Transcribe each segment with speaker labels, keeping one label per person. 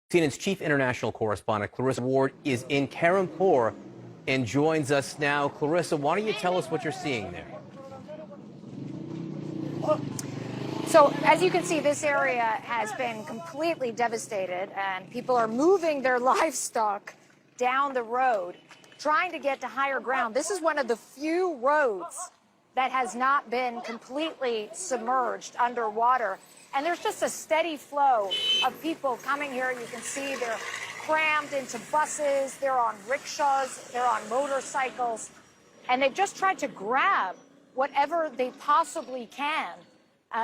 Speaker 1: CNN's chief international correspondent, Clarissa Ward, is in Karampur and joins us now. Clarissa, why don't you tell us what you're seeing there?
Speaker 2: So, as you can see, this area has been completely devastated, and people are moving their livestock down the road, trying to get to higher ground. This is one of the few roads that has not been completely submerged underwater. And there's just a steady flow of people coming here. You can see they're crammed into buses, they're on rickshaws, they're on motorcycles, and they've just tried to grab whatever they possibly can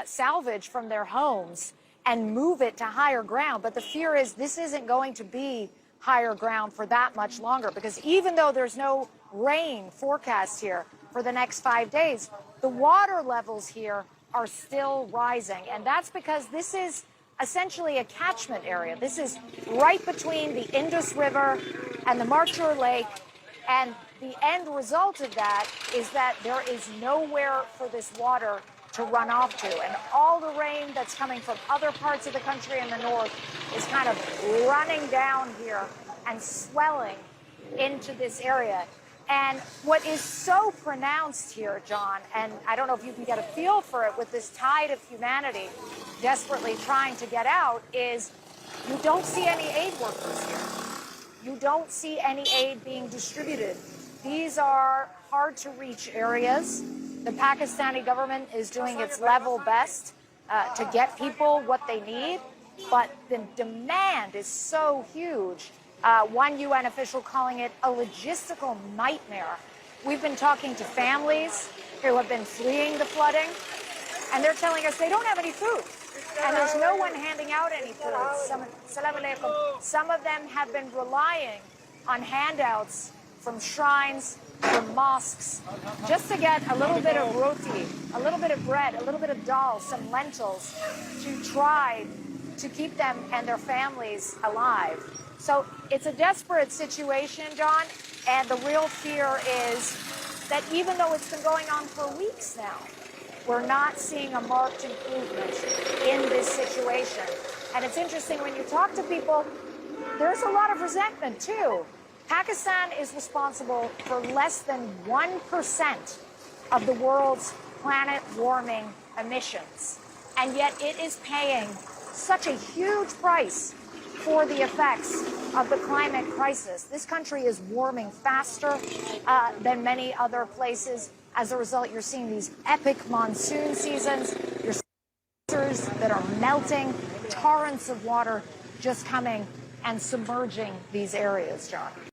Speaker 2: salvage from their homes and move it to higher ground. But the fear is this isn't going to be higher ground for that much longer, because even though there's no rain forecast here for the next 5 days, the water levels here are still rising. And that's because this is essentially a catchment area. This is right between the Indus River and the Marchur Lake. And the end result of that is that there is nowhere for this water to run off to. And all the rain that's coming from other parts of the country in the north is kind of running down here and swelling into this area. And what is so pronounced here, John, and I don't know if you can get a feel for it with this tide of humanity desperately trying to get out, is you don't see any aid workers here. You don't see any aid being distributed. These are hard to reach areas. The Pakistani government is doing its level best to get people what they need, but the demand is so huge. One UN official calling it a logistical nightmare. We've been talking to families who have been fleeing the flooding, and they're telling us they don't have any food. And there's no one handing out any food. Some of them have been relying on handouts from shrines, from mosques, just to get a little bit of roti, a little bit of bread, a little bit of dal, some lentils, to try to keep them and their families alive. So it's a desperate situation, John, and the real fear is that even though it's been going on for weeks now, we're not seeing a marked improvement in this situation. And it's interesting, when you talk to people, there's a lot of resentment too. Pakistan is responsible for less than 1% of the world's planet warming emissions, and yet it is paying such a huge price for the effects of the climate crisis. This country is warming faster than many other places. As a result, you're seeing these epic monsoon seasons. You're seeing glaciers that are melting, torrents of water just coming and submerging these areas, John.